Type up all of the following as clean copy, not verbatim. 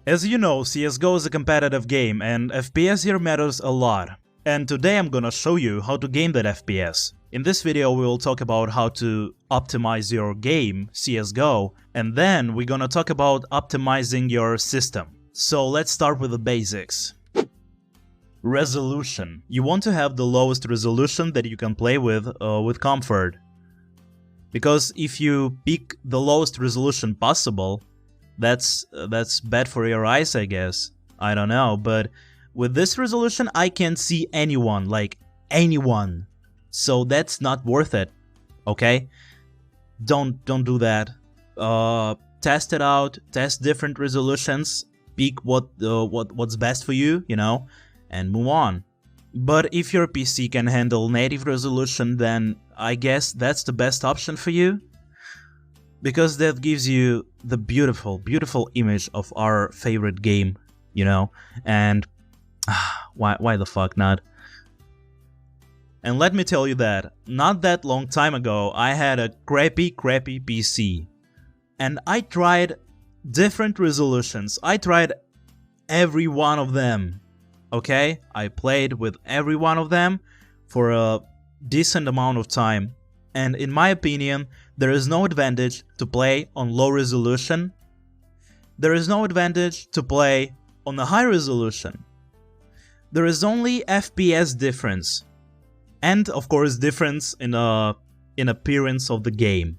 As you know, CSGO is a competitive game and FPS here matters a lot. And today I'm gonna show you how to game that FPS. In this video we will talk about how to optimize your game, CSGO, and then we're gonna talk about optimizing your system. So let's start with the basics. Resolution. You want to have the lowest resolution that you can play with comfort. Because if you pick the lowest resolution possible, that's bad for your eyes, I guess. I don't know, but with this resolution I can't see anyone, like anyone. So that's not worth it. Okay? Don't do that. Test it out, test different resolutions, pick what's best for you, you know, and move on. But if your PC can handle native resolution, then I guess that's the best option for you. Because that gives you the beautiful, beautiful image of our favorite game, you know, and why the fuck not? And let me tell you that, not that long time ago, I had a crappy PC. And I tried different resolutions, I tried every one of them, okay? I played with every one of them for a decent amount of time. And in my opinion, there is no advantage to play on low resolution. There is no advantage to play on a high resolution. There is only FPS difference. And of course difference in appearance of the game.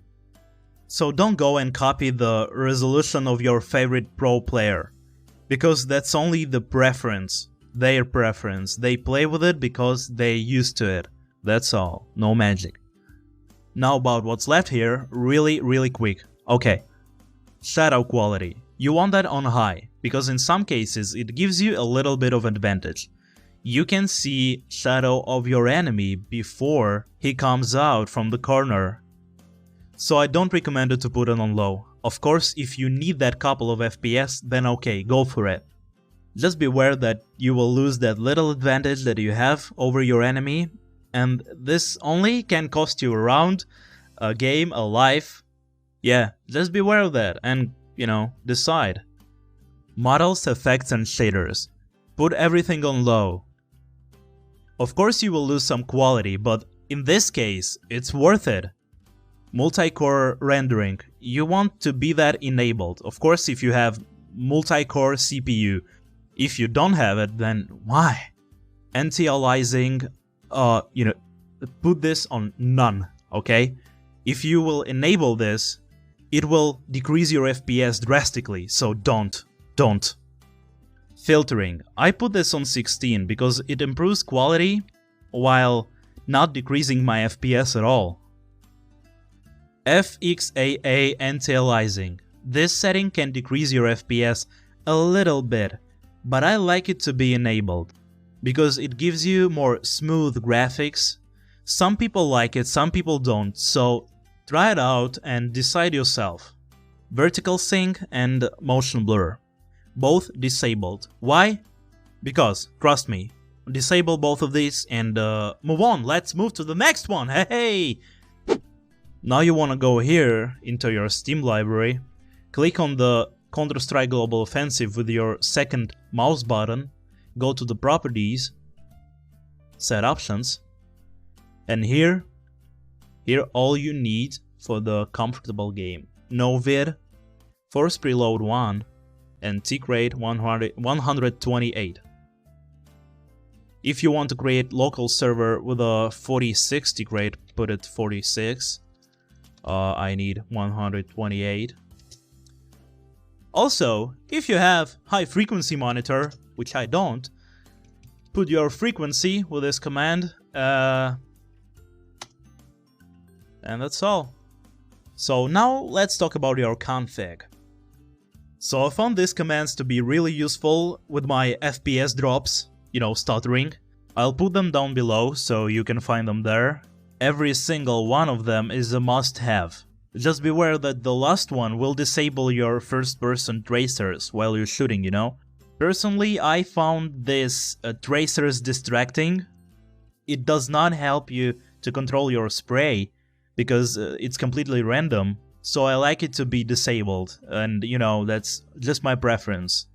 So don't go and copy the resolution of your favorite pro player. Because that's only the preference. Their preference. They play with it because they used to it. That's all. No magic. Now about what's left here, really quick. Okay, shadow quality. You want that on high, because in some cases it gives you a little bit of advantage. You can see shadow of your enemy before he comes out from the corner. So I don't recommend it to put it on low. Of course, if you need that couple of FPS, then okay, go for it. Just beware that you will lose that little advantage that you have over your enemy. And this only can cost you a round, a game, a life. Yeah, just beware of that and, you know, decide. Models, effects and shaders. Put everything on low. Of course you will lose some quality, but in this case, it's worth it. Multi-core rendering. You want to be that enabled. Of course, if you have multi-core CPU. If you don't have it, then why? Anti-aliasing. You know, put this on none, okay? If you will enable this, it will decrease your FPS drastically, so don't. Filtering. I put this on 16 because it improves quality while not decreasing my FPS at all. FXAA anti-aliasing. This setting can decrease your FPS a little bit, but I like it to be enabled. Because it gives you more smooth graphics. Some people like it, some people don't, so try it out and decide yourself. Vertical sync and motion blur. Both disabled. Why? Because, trust me, disable both of these and move on. Let's move to the next one, hey! Now you wanna go here into your Steam library, click on the Counter-Strike Global Offensive with your second mouse button, go to the properties, set options, and here all you need for the comfortable game. No vid, force preload 1, and tick rate 128. If you want to create local server with a 46 tick rate, put it 46. I need 128. Also, if you have high frequency monitor, which I don't, put your frequency with this command, and that's all. So now let's talk about your config. So I found these commands to be really useful with my FPS drops, you know, stuttering. I'll put them down below so you can find them there. Every single one of them is a must-have. Just beware that the last one will disable your first-person tracers while you're shooting, you know? Personally, I found this tracers distracting. It does not help you to control your spray, because it's completely random. So I like it to be disabled, and you know, that's just my preference.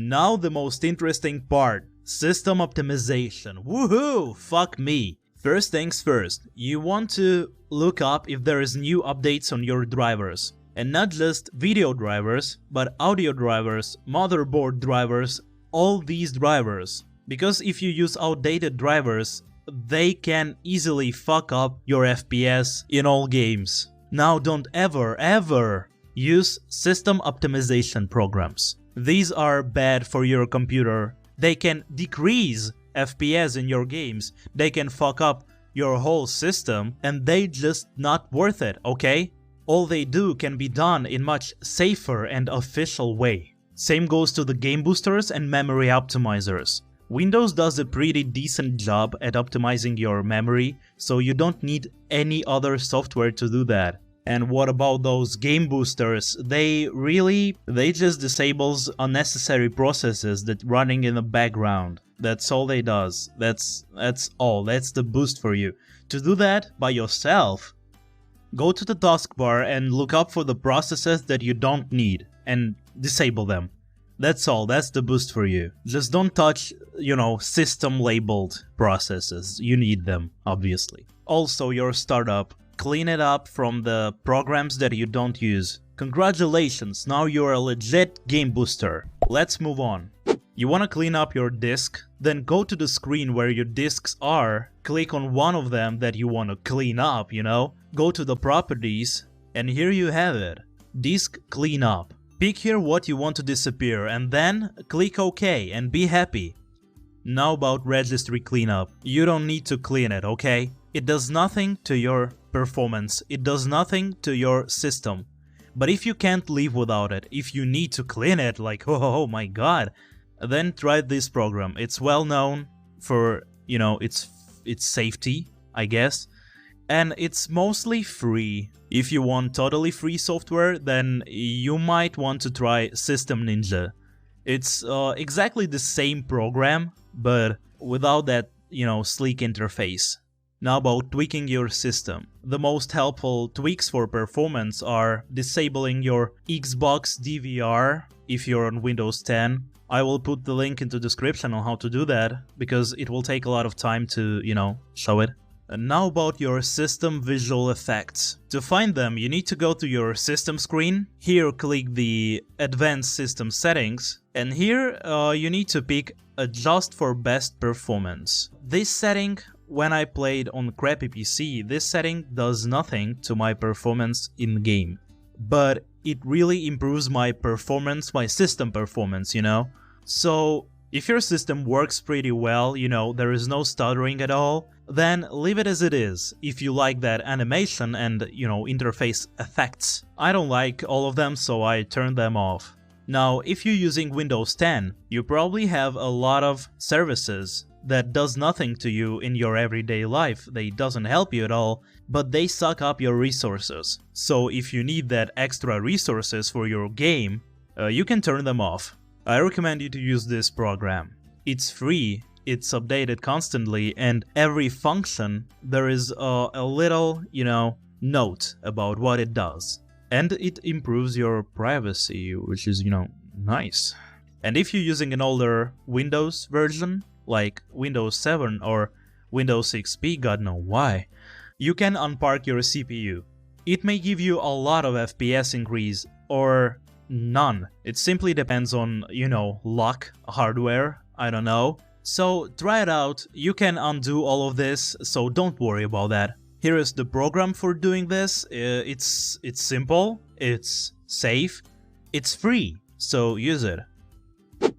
Now the most interesting part, system optimization. Woohoo! Fuck me. First things first, you want to look up if there is new updates on your drivers. And not just video drivers, but audio drivers, motherboard drivers, all these drivers. Because if you use outdated drivers, they can easily fuck up your FPS in all games. Now don't ever use system optimization programs. These are bad for your computer. They can decrease FPS in your games. They can fuck up your whole system, and they just not worth it, okay? All they do can be done in much safer and official way. Same goes to the game boosters and memory optimizers. Windows does a pretty decent job at optimizing your memory, so you don't need any other software to do that. And what about those game boosters? They just disables unnecessary processes that running in the background. That's all they does. That's all. That's the boost for you. To do that by yourself, go to the taskbar and look up for the processes that you don't need and disable them. That's all. That's the boost for you. Just don't touch, system labeled processes. You need them, obviously. Also, your startup. Clean it up from the programs that you don't use. Congratulations, now you're a legit game booster. Let's move on. You want to clean up your disk? Then go to the screen where your disks are, click on one of them that you want to clean up, Go to the properties, and here you have it. Disk cleanup. Pick here what you want to disappear, and then click OK and be happy. Now about registry cleanup. You don't need to clean it, okay? It does nothing to your performance, it does nothing to your system. But if you can't live without it, if you need to clean it, like oh my god, then try this program. It's well known for, its safety, I guess, and it's mostly free. If you want totally free software, then you might want to try System Ninja. It's exactly the same program, but without that, sleek interface. Now about tweaking your system. The most helpful tweaks for performance are disabling your Xbox DVR if you're on Windows 10. I will put the link in the description on how to do that, because it will take a lot of time to, show it. And now about your system visual effects. To find them, you need to go to your system screen. Here click the Advanced System Settings, and here you need to pick Adjust for Best Performance. This setting, when I played on crappy PC, this setting does nothing to my performance in game. But it really improves my performance, my system performance, So if your system works pretty well, there is no stuttering at all, then leave it as it is, if you like that animation and, interface effects. I don't like all of them, so I turned them off. Now, if you're using Windows 10, you probably have a lot of services that does nothing to you in your everyday life. They doesn't help you at all, but they suck up your resources. So if you need that extra resources for your game, you can turn them off. I recommend you to use this program. It's free, it's updated constantly, and every function there is a little, note about what it does. And it improves your privacy, which is, nice. And if you're using an older Windows version, like Windows 7 or Windows XP, God knows why, you can unpark your CPU. It may give you a lot of FPS increase, or none. It simply depends on, luck, hardware, I don't know. So try it out, you can undo all of this, so don't worry about that. Here is the program for doing this. It's simple, it's safe, it's free, so use it.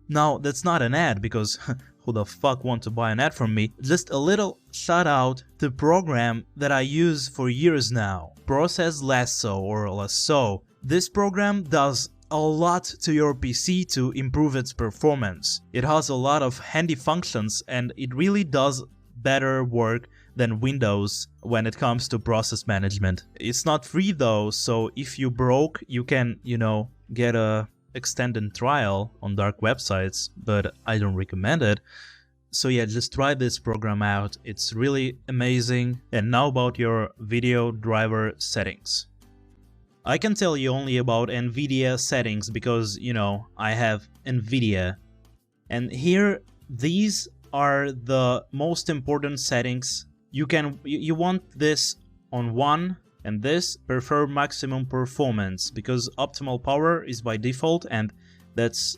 Now, that's not an ad, because who the fuck want to buy an ad from me? Just a little shout out to program that I use for years now. Process Lasso or Lasso. This program does a lot to your PC to improve its performance. It has a lot of handy functions, and it really does better work than Windows when it comes to process management. It's not free though, so if you broke, you can, get a extended trial on dark websites, but I don't recommend it. So yeah, just try this program out, it's really amazing. And now about your video driver settings. I can tell you only about NVIDIA settings because, I have NVIDIA. And here, these are the most important settings. You want this on 1, and this prefer maximum performance, because optimal power is by default, and that's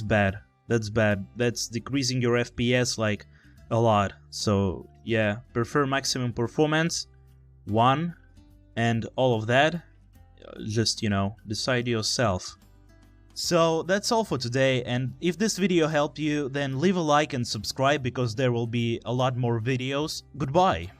bad. That's bad. That's decreasing your FPS like a lot. So yeah, prefer maximum performance 1, and all of that, just, you know, decide yourself. So that's all for today, and if this video helped you, then leave a like and subscribe, because there will be a lot more videos. Goodbye!